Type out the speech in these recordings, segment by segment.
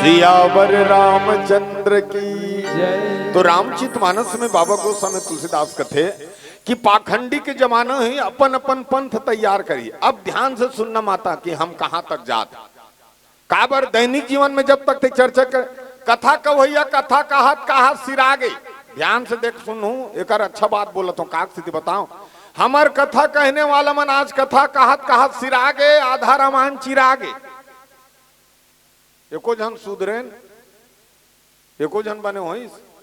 सियावर रामचंद्र की जय। तो रामचरितमानस में बाबा गोस्वामी तुलसीदास कथे कि पाखंडी के जमाना ही अपन अपन पंथ तैयार करिए। अब ध्यान से सुनना माता कि हम कहां तक जाते काबर दैनिक जीवन में जब तक थे चर्चा कर कथा कवैया कथा कहा सिरा गई। ध्यान से देख सुनू एक अच्छा बात बोला तो काक स्थिति बताओ। हमार कथा कहने वाला मन आज कथा कहा सिरा गए आधा रामायण चिरा गए। एको जन सुधरेन एको जन बने हो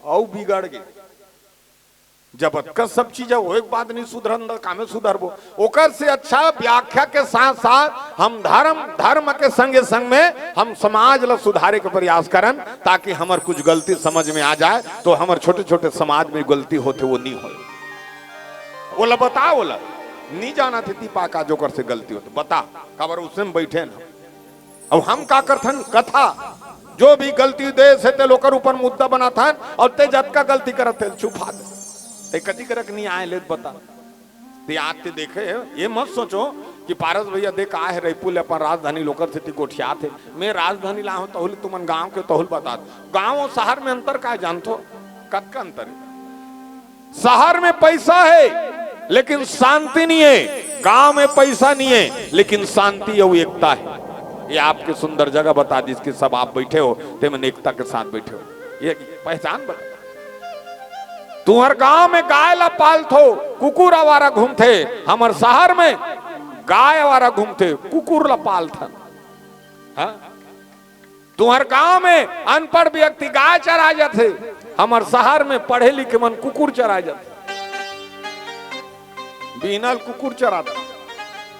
औ बिगड़ गए। जब का सब चीज वो एक बात नहीं सुधरन कामे सुधरबो ओकर से अच्छा व्याख्या के साथ साथ हम धर्म के संगे संग में हम समाज ला सुधारे के प्रयास करन ताकि हमार कुछ गलती समझ में आ जाए तो हमार छोटे छोटे समाज में गलती होते वो नहीं हो। बोला बता बोला नहीं जाना थे दीपा का जो कर से गलती होती बता काबर उसमें बैठे ना। अब हम का करथन कथा जो भी गलती दे से ते लोकर ऊपर मुद्दा बनाथन और ते जत का गलती करत थे छुपा दे ते कति करक नहीं आए ले बता ते आते देखे ये मत सोचो कि पारस भैया देख आए रईपुल अपन राजधानी लोकर से गोठिया थे मैं राजधानी ला हूं तहुल तुमन गांव के तहुल बता गांव और शहर में अंतर का जानतो कत का अंतर है। शहर में पैसा है लेकिन शांति नहीं है। गांव में पैसा नहीं है लेकिन शांति और एकता है। ये आपके सुंदर जगह बता दी जिसके सब आप बैठे हो ते मन एकता के साथ बैठे हो ये पहचान बता। तुम्हार गांव में गाय ला पालथो कुकुर आवारा घूमते हमार शहर में गाय आवारा घूमते कुकुर ला पालथन। तुम्हार गांव में अनपढ़ व्यक्ति गाय चरा जाते हमार शहर में पढ़े लिखे मन कुकुर चरा जाते बिनल कुकुर चराता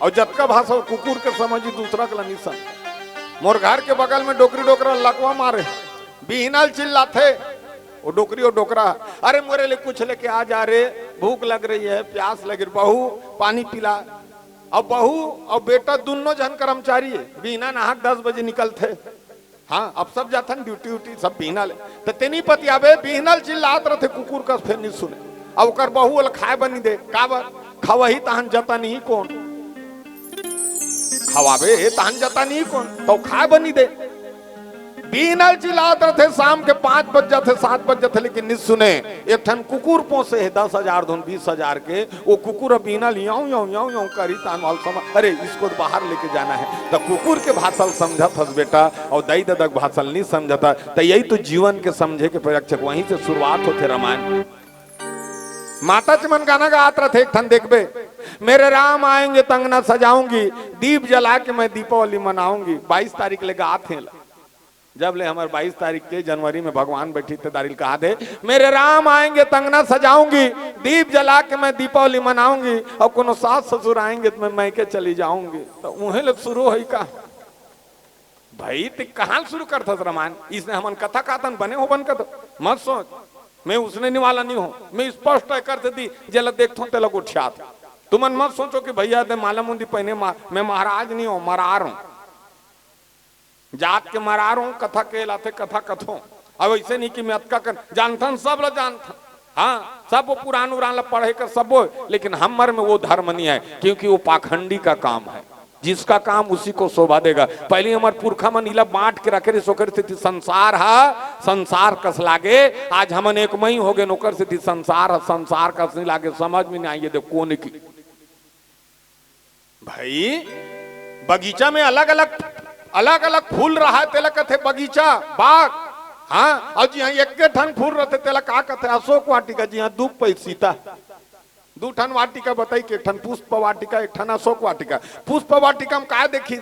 और जतका भाषा कुकुर के समझी दूसरा का निशान। मोर घर के बगल में डोकरी डोकरा लकवा मारे बिनल चिल्लाते वो डोकरी और डोकरा अरे मोरे लिए कुछ लेके आ जा रे भूख लग रही है प्यास लग रही बहू पानी पिला। अब बहू और बेटा दोनों जन कर्मचारी है बिना नहाक 10 बजे निकलते। हाँ अब सब जाता ड्यूटी उटी सब बिहनल तो तेनी पति आवे बिहनल चिल्लात रहते कुकुर का फिर नहीं सुने। अब ओकर बहू वाला खाए बनी दे काबर खवही तहन जता नहीं कौन खवाबे तहन जता नहीं कौन तो खाए बनी दे। बीनल चिल्लात रहे शाम के 5 बज जाते 7 बज जाते लेकिन नहीं सुने। एक ठन कुकुर पोसे है 10,000 धुन 20,000 के वो कुकुर बीनल याऊ याऊ याऊ याऊ करी तानवाल समझ अरे इसको तो बाहर लेके जाना है तो कुकुर के भाषा समझा था बेटा और दई ददक भाषा नहीं समझता। तो यही तो जीवन के समझे के परीक्षक वहीं से शुरुआत होते रामायण। माता चमन गाना गात रहे एक ठन देखबे मेरे राम आएंगे तंगना सजाऊंगी दीप जला के मैं दीपावली मनाऊंगी। 22 तारीख ले गात है जब ले हमारे 22 तारीख के जनवरी में भगवान बैठी थे दारिल कहा दे मेरे राम आएंगे तंगना सजाऊंगी दीप जला के मैं दीपावली मनाऊंगी और कोनो सास ससुर आएंगे तो मैं मैके चली जाऊंगी। तो उन्हें लोग शुरू है का भाई ते कहां शुरू करता रामायण इसने हमन कथा कातन बने हो बन कर मत सोच मैं उसने निवाला नहीं हूं मैं स्पष्ट करते दी जला देखता तेला उठिया तुमन मत सोचो कि भैया दे माला मुंदी पहने मैं महाराज नहीं हूं मरार हूं जात के मरार हूं कथा के लाते कथा कथों। अब ऐसे नहीं कि मैं अतका कर जानथन सब लोग जानथन हाँ सब वो पुरान उरान पढ़े कर सब वो लेकिन हमर में वो धर्म नहीं है क्योंकि वो पाखंडी का काम है। जिसका काम उसी को शोभा देगा। पहले हमारे पुरखा मन इला बांट के रखे सोकर स्थिति संसार है संसार कस लागे आज हमन एक मई हो गए नौकर स्थिति संसार है संसार कस नहीं लागे समझ में नहीं आई देखो कौन की भाई बगीचा में अलग अलग फूल रहा है तेला कथे बगीचा बाग हाँ और जी हाँ एक ठन फूल रहते तेला का कथे अशोक वाटिका जी हाँ 2 पैसीता 2 ठन वाटिका बताई के ठन पुष्प वाटिका एक ठन अशोक वाटिका। पुष्प वाटिका में का देखी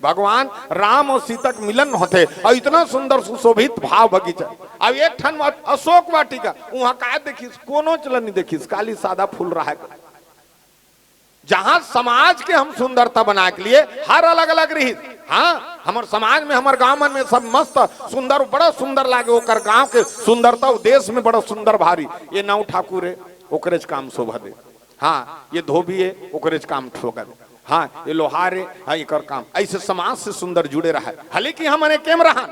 भगवान राम और सीता के मिलन होते और इतना सुंदर सुशोभित भाव बगीचा। अब एक ठन अशोक वाटिका वहां का देखी कोनो चलन नहीं देखी काली सादा फूल रहा है। जहां समाज के हम सुंदरता बना के लिए हर अलग अलग रही हाँ हमारे समाज में हमारे गांव में सब मस्त सुंदर बड़ा सुंदर लागे ओकर गांव के सुंदरता देश में बड़ा सुंदर भारी। ये नाव ठाकुर है ओकरेज काम शोभा दे हाँ ये धोबी है ओकरेज काम ठोका दे हाँ ये लोहार है हाँ ये कर काम ऐसे समाज से सुंदर जुड़े रहा हालांकि हमने केम रहा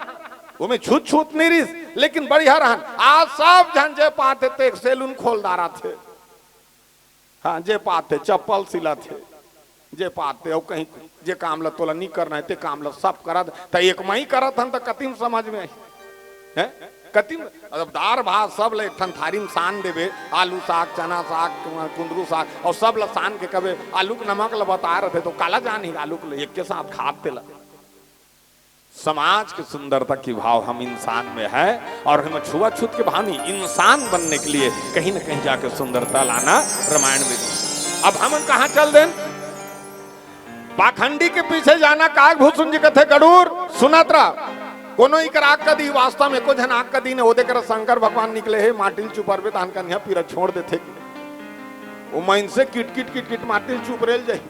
वो में छूत छूत नहीं रही लेकिन बढ़िया रहन। आज सब झंझे पाते थे सैलून खोलदारा थे हाँ जे पाते चप्पल सिला थे जे पाते हो कहीं जे काम ला तोला नहीं करना है ते काम ला सब करा त एक मई करत हन त कतिम समझ में आई है कतिम अब दार भात सब ले ठन थारी में सान देवे आलू साग चना साग कुंदरू साग और सब ला सान के कबे आलू के नमक ला बता रहे तो काला जान ही आलू के एक के साथ खाते ला समाज की सुंदरता की भाव हम इंसान में है और हम छुआछूत के भाव नहीं इंसान बनने के लिए कहीं ना कहीं जाकर सुंदरता लाना रामायण में। अब हम कहा चल दें पाखंडी के पीछे जाना काग भूसुन जी कथे गड़ूर सुनात्रा कोनो इकर आग का दी वास्तव में को जन आग का दी ने ओदे कर शंकर भगवान निकले है माटिल चुपर पे तान कन्या पीरा छोड़ देते वो मन से किट किट किट किट माटिल चुप रेल जाए।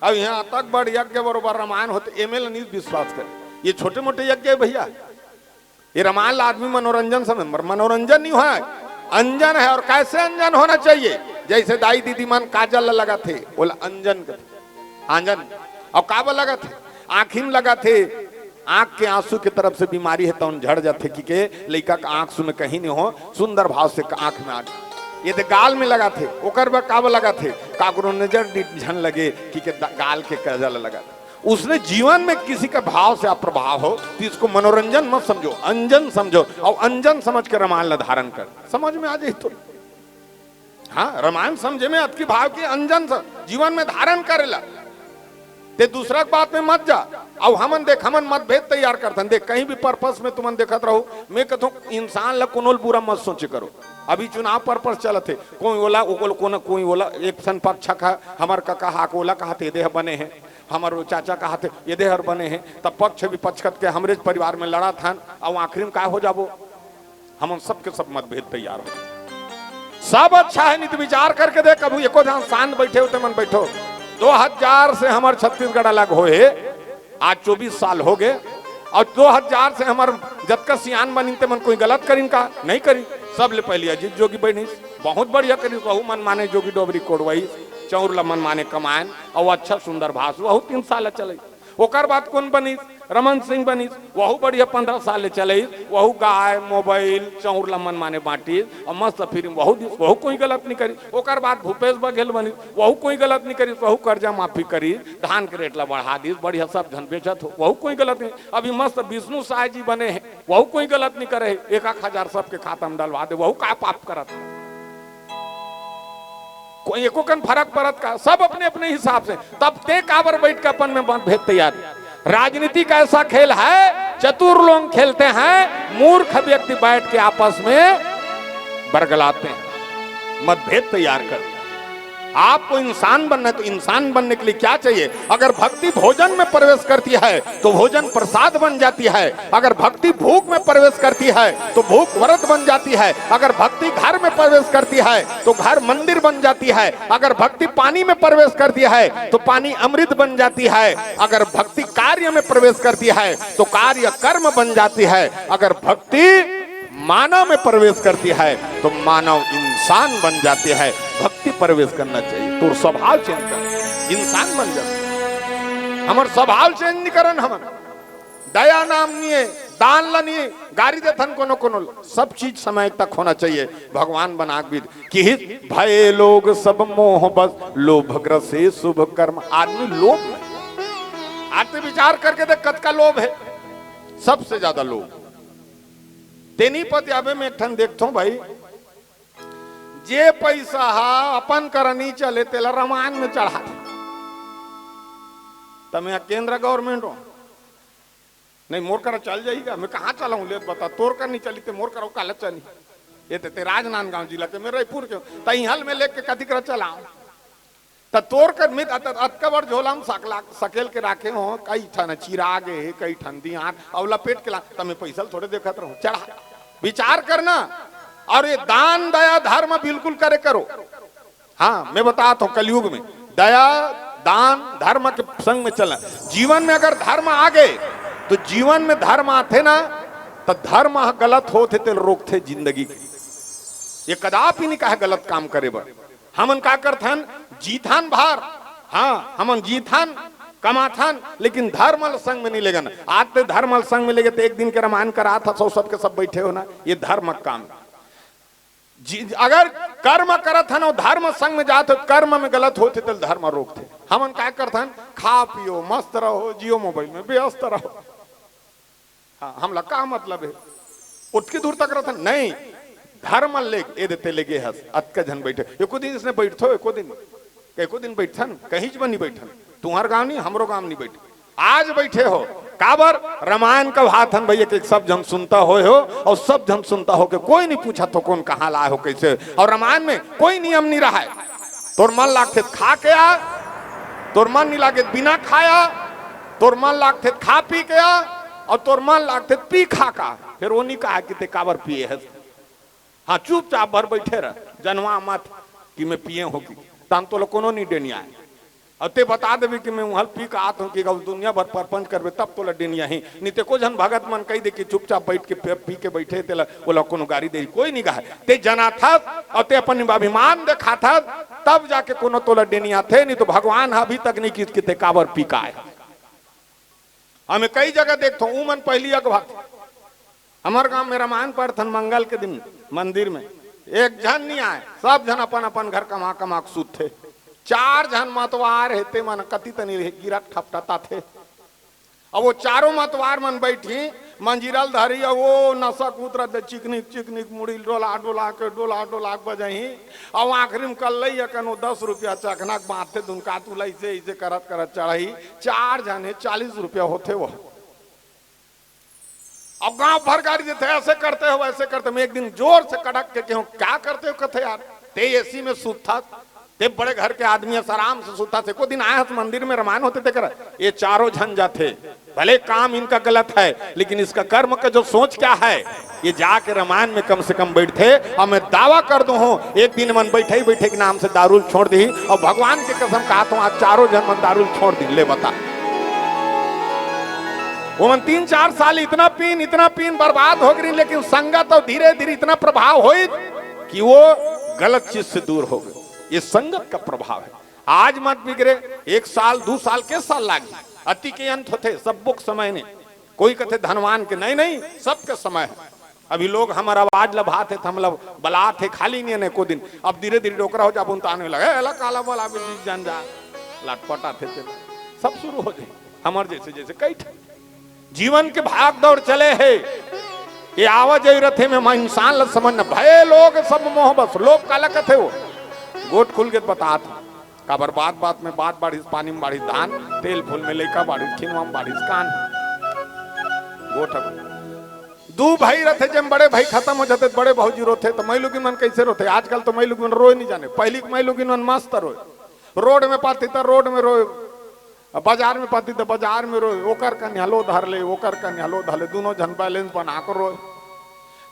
अब यहाँ तक बड़ यज्ञ बरोबर रामायण होते एमएल नहीं विश्वास करे ये छोटे मोटे यज्ञ है भैया ये रामायण आदमी मनोरंजन समय मनोरंजन नहीं है अंजन है और कैसे अंजन होना चाहिए जैसे दाई दीदी मन काजल लगा थे बोला अंजन आंजन और काबल लगा थे आँखी में लगा थे आंख के आंसू की तरफ से बीमारी है तो झड़ जाते कि लड़का का आंख सुन कहीं नहीं हो सुंदर भाव से आंख में आ ये तो गाल में लगा थे ओकर काब लगा थे काकरो नजर झन लगे कि गाल के काजल लगा थे। उसने जीवन में किसी का भाव से अप्रभाव हो तो इसको मनोरंजन मत समझो अंजन समझो और अंजन समझ के रामायण धारण कर समझ में आ जाए तो हाँ रामायण समझे में अति भाव की अंजन जीवन में धारण करेला ते दूसरा बात में मत जा अब हमन देख हमन मतभेद तैयार करते देख कहीं भी पर्पस में तुमन देखत रहो मैं कहता हूँ इंसान ला कोनो बुरा मत सोचे करो अभी चुनाव पर्पस चलते कोई बोला कोई बोला एक सन पक्ष का हमार काका हाक बोला कहते देह बने हैं हमारे चाचा कहते ये देहर बने हैं तब पक्ष विपक्ष के हमरे परिवार में लड़ा था और आखिरी में क्या हो जाबो हम सबके सब मतभेद तैयार हो सब अच्छा है नित विचार करके देख कभी एको जहां शांत बैठे होते मन बैठो 2000 से हमारे छत्तीसगढ़ अलग होए आज 24 साल हो गए और 2000 से हमारे जब का सियान बनी मन कोई गलत करी का नहीं करी सब ले पहले अजीत जोगी बनी बहुत बढ़िया करी वहू मन माने जोगी डोबरी कोड़वाई चौर ला मन माने कमायन और अच्छा सुंदर भाष वहू 3 साल चले ओकर बाद कौन बनी रमन सिंह बनी वहू बढ़िया 15 साल चले वहू गाय मोबाइल चौर ला मन माने बांटी और मस्त फिर वहू कोई गलत नहीं करी ओकर बाद भूपेश बघेल बनी वहू कोई गलत नहीं करी वहू कर्जा माफी करी धान के रेट ला बढ़ा दी बढ़िया सब धन बेचत हो वहू कोई गलत नहीं अभी मस्त विष्णु साय जी बने हैं वहू कोई गलत नहीं करे 1,000 सबके खाता में डलवा दे वहू का पाप करत कोई एको कन फर्क पड़त का सब अपने अपने हिसाब से तब ते काबर बैठ के अपन में मतभेद तैयार राजनीति का ऐसा खेल है चतुर लोग खेलते हैं मूर्ख व्यक्ति बैठ के आपस में बरगलाते हैं मतभेद तैयार कर आपको इंसान बनना है तो इंसान बनने के लिए क्या चाहिए अगर भक्ति भोजन में प्रवेश करती है तो भोजन प्रसाद बन जाती है अगर भक्ति भूख में प्रवेश करती है तो भूख व्रत बन जाती है अगर भक्ति घर में प्रवेश करती है तो घर मंदिर बन जाती है अगर भक्ति पानी में प्रवेश करती है तो पानी अमृत बन जाती है अगर भक्ति कार्य में प्रवेश करती है तो कार्य कर्म बन जाती है अगर भक्ति मानव में प्रवेश करती है तो मानव इंसान बन जाती है भक्ति प्रवेश करना चाहिए तो स्वभाव चेंज कर इंसान बन जाए हमार स्वभाव चेंज नहीं करन हम दया नाम नहीं दान ला नहीं गाड़ी देथन कोनो कोनो सब चीज समय तक होना चाहिए भगवान बना कि भय लोग सब मोह बस लोभ ग्रसे शुभ कर्म आदमी लोभ आते विचार करके देख कद का लोभ है सबसे ज्यादा लोभ तेनी पति आबे में एक ठन देखता हूं भाई जे पैसा हा अपन करनी चले तेला रामायण में चढ़ा तब मैं केंद्र गवर्नमेंट हो नहीं मोर कर चल जाएगा मैं कहाँ चला हूँ ले बता तोर कर नहीं चली ते मोर करो काल चली ये ते राजनांदगांव जिला के मैं रायपुर के तई हल में लेके कथी कर चला तोर कर मित अतकबर झोला में सकेल के राखे हो कई ठन चिरागे कई ठन दियान और लपेट के ला तमें पैसा थोड़े देखत रहो चढ़ा विचार करना और ये दान दया धर्म बिल्कुल करे करो हाँ मैं बताता हूँ कलयुग में दया दान धर्म के संग में चलना जीवन में अगर धर्म आ गए तो जीवन में धर्म आते ना तो धर्म गलत होते तो रोकते जिंदगी ये कदापि नहीं कहा गलत काम करे बर हमन का करथन जीथान भार हाँ हमन जीथान कमाथान लेकिन धर्मल संग में नहीं लेगा ना आज तो धर्मल संग में लेगे तो एक दिन के रामायण करा था सब के सब बैठे हो ना ये धर्म काम अगर कर्म करत हन और धर्म संग में जाते कर्म में गलत होते तो धर्म रोकते। हमन क्या करथन, खा पियो मस्त रहो जियो मोबाइल में व्यस्त रहो। हाँ, हम लोग का मतलब है उतकी दूर तक रहता नहीं, धर्म ले ए देते लेगे हस अतका जन बैठे। एको दिन इसने बैठो, एको दिन बैठन कहीं नहीं बैठन, तुम्हार गांव नहीं हमरो गांव नहीं बैठे, आज बैठे हो काबर रामायण का भाथन भैया के सब जन सुनता हो और सब जन सुनता हो के कोई नहीं पूछा तो कौन कहाँ लाए हो कैसे। और रामायण में कोई नियम नहीं रहा है, तोर मन लागते खा के आ, तोर मन नहीं लागे बिना खाया, तोर मन लागते खा पी के आ, और तोर मन लागते पी खा का। फिर वो नहीं कहा कि ते काबर पिए है। हाँ, चुपचाप भर बैठे रह, जनवा मत कि मैं पिए हो कि तम तो कोनो नहीं डेनिया है। और ते बता देवी कि मैं वहां पी का आत हूँ कि दुनिया भर परपंच करबे तब तो डेनिया ही नहीं। ते को जन भगत मन कही दे कि चुपचाप बैठ के पी के बैठे ते बोला कोनो गाड़ी दे, कोई नहीं कहा। ते जना था और ते अपन अभिमान देखा था तब जाके कोनो तोला डेनिया थे, नहीं तो भगवान अभी तक नहीं कि ते काबर पी का है। हमें कई जगह देखता हूँ मन पहली अगवा हमारे गांव में रामायण पढ़थन मंगल के दिन मंदिर में, एक जन नहीं आए, सब जन अपन अपन घर कमा कमा सूत थे। 4 जन मतवार हेते मन कति तनी गिरक ठपटता थे। अब वो चारों मतवार मन बैठी मंजिरल धरी वो नशा कूतरा दे चिकनिक चिकनिक मुड़ी डोला डोला के बजाही। और आखिरी में कल लई कनो 10 रुपया चखनक बांधते दुनका तुला ऐसे ऐसे करत करत चढ़ाई। 4 जने 40 रुपया होते वो। अब गांव भर गाड़ी देते ऐसे करते हो वैसे करते। मैं एक दिन जोर से कड़क के कहूँ क्या करते हो कथे यार, ते एसी में सूता ते बड़े घर के आदमी आराम से सूता थे। को दिन आया तो मंदिर में रामायण होते थे कर ये चारों झंझा थे। भले काम इनका गलत है लेकिन इसका कर्म का जो सोच क्या है, ये जाके रामायण में कम से कम बैठे। और मैं दावा कर दूं हूं एक दिन मन बैठे ही बैठे के नाम से दारूल छोड़ दी। और भगवान की कसम कहा तो आज चारों जन मन दारूल छोड़ दी। ले बता वो मन 3-4 साल इतना पीन बर्बाद हो गई, लेकिन संगत और धीरे धीरे इतना प्रभाव हो कि वो गलत चीज से दूर हो गए। ये संगत का प्रभाव है। आज मत बिगड़े, 1 साल 2 साल के साल लागे, अति के अंत होते सब बुक समय ने। कोई कहते धनवान के नहीं सबके समय है। अभी लोग हमारा आवाज लभाते थे, हम लोग बला थे खाली नहीं को दिन। अब धीरे धीरे डोकरा हो जा बुनताने लगे काला बोला जान जा लटपटा थे सब शुरू हो जाए। हमारे जैसे कई जीवन के भाग दौड़ चले है, ये आवाज रथे में इंसान ल समझ न भय लोग सब मोह बस। लोग काला कथे वो गोट खुल के बता काबर बात में बात बाढ़िस पानी में बाढ़िस धान, तेल फूल में लेका बाढ़िस खिनवा में बाढ़िस कान। गोट 2 भाई रहते जब बड़े भाई खत्म हो जाते बड़े भौजी रोते तो मैं लोग मन कैसे रोते। आजकल तो मैं लोग रोए नहीं जाने, पहली मैं लोग मस्त रोए। रोड में पाती तो रोड में रोए, बाजार में पाती तो बाजार में रोए। ओकर का न्यालो धर ले ओकर का न्यालो धर ले, दोनों जन बैलेंस बना कर रोए।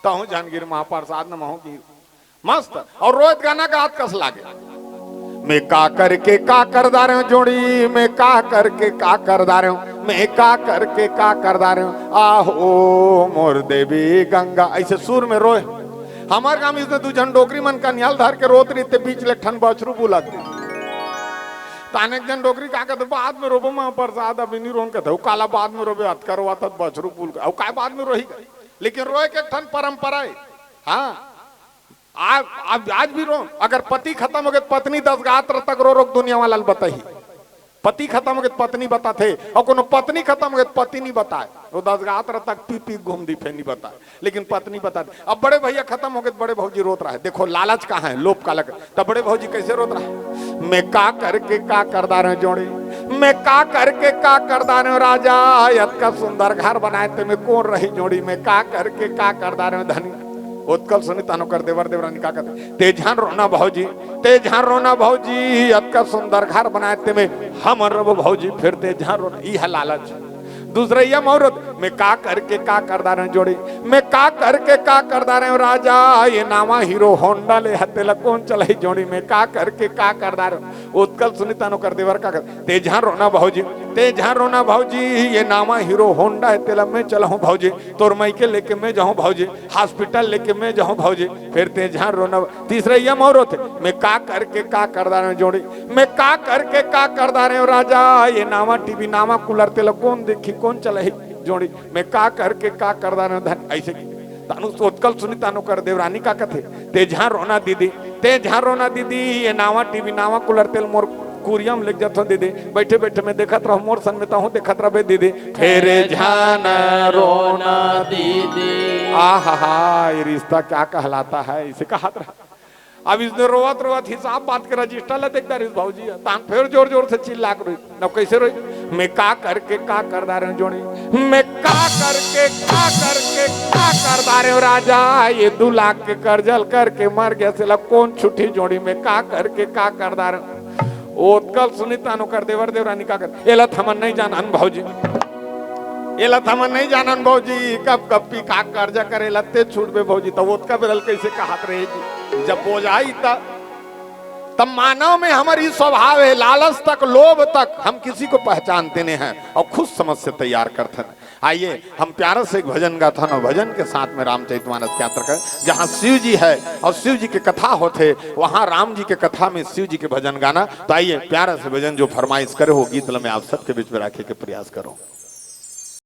तो जानगिर महाप्रसाद न महू की मस्त। और रोज गाना का हाथ कस लागे, मैं का करके का करदा रहा जोड़ी, मैं का करके का करदा रहा, मैं का करके का करदा रहा, आहो मोर देवी गंगा। ऐसे सुर में रोए। हमारे गांव में 2 जन डोकरी मन का न्याल धर के रोत रही थे, बीच ले ठन बछरू बुलाते ताने एक जन डोकरी का कहते बाद में रोबो मां प्रसाद अभी नहीं रोन कहते काला बाद में रोबे हथ करवा तब बछरू पुल का काय बाद में रोही। लेकिन रोए के ठन परंपरा है। हाँ आज भी रो। अगर पति खत्म हो गए पत्नी 10 गात्र तक रो दुनिया वाला बताई। पति खत्म हो गए पत्नी बताते, और कोनो पत्नी खत्म हो गए पति नहीं बताए। वो 10 गात्र तक पी घूम दी फिर नहीं बताए, लेकिन पत्नी बताते। अब बड़े भैया खत्म हो गए बड़े भौजी रोत रहा है। देखो लालच कहाँ है, लोभ का लग। तब बड़े भौजी कैसे रोत रहा है, मैं का करके का करदा रहे जोड़े, मैं का करके का करदा रहे राजा यत का सुंदर घर बनाए ते में कौन रही जोड़ी, मैं का करके का करदा रहे धनी। उत्कल सुनी तानो कर देवर देवरानी का कहते तेजान रोना भौजी अतका सुंदर घर बनाए ते में हम रब भौजी फिर तेजान रोना। यह लालच। दूसरा यह औरत मैं का करके का करदा रहे जोड़ी, मैं का करके का करदा रहे राजा ये नामा हीरो होंडा ले हतेला कौन चलाई जोड़ी, मैं का करके का करदा रहे। उत्कल सुनी तानो कर देवर का कहते तेजान रोना भौजी ये नामा हीरो होंडा है तेला मैं चला हूँ भौजी, तोर मई के लेके मैं जाऊँ भौजी, हॉस्पिटल लेके मैं जाऊँ भौजी फिर तेजान रोना। तीसरा यह औरत मैं का करके का करदा रहे जोड़ी, मैं का करके का करदा रहे राजा ये नामा टीवी नामा कूलर तेला कौन देखी कौन चला जोड़ी, मैं का करके का करदा रहे धन। ऐसे तानु सोत्कल सुनी तानु कर देवरानी का कथे ते जहां रोना दीदी ये नावा टीवी नावा कूलर तेल मोर कुरियम लग जाता दीदी बैठे बैठे मैं देखत रहो मोर सन में तो हूँ देखत रहे दीदी फेरे झान रोना दीदी आहा ये रिश्ता क्या कहलाता है इसे कहा रहा। अब इसने रोवत हिसाब बात के रजिस्टर ला देखता रही भाजी तान फिर जोर जोर से चिल्ला कर न कैसे रोई मैं का करके का करदा रहे जोड़ी मैं का करके करदा रहे राजा ये 2 लाख के कर्जल करके मर गया से कौन छुट्टी जोड़ी में का करके का करदा रहे ओतकल सुनीता नो कर देवर देवरानी का कर एला थमन नहीं जानन भौजी एला थमन नहीं जानन भौजी कब पी का कर्जा करे लत्ते छूट बे भौजी तो ओतका बेरल कैसे कहत रहे जी जब बोझाई तब मानव में हमारी स्वभाव है लालच तक लोभ तक हम किसी को पहचानते नहीं हैं और खुद समझ से तैयार करते हैं। आइए हम प्यारा से एक भजन गाथा ना भजन के साथ में रामचरितमानस की यात्रा करें जहाँ शिव जी है और शिव जी की कथा होते वहां राम जी के कथा में शिव जी के भजन गाना। तो आइए प्यारा से भजन जो फरमाइश करे हो गीत में आप सबके बीच में रखे के प्रयास करो।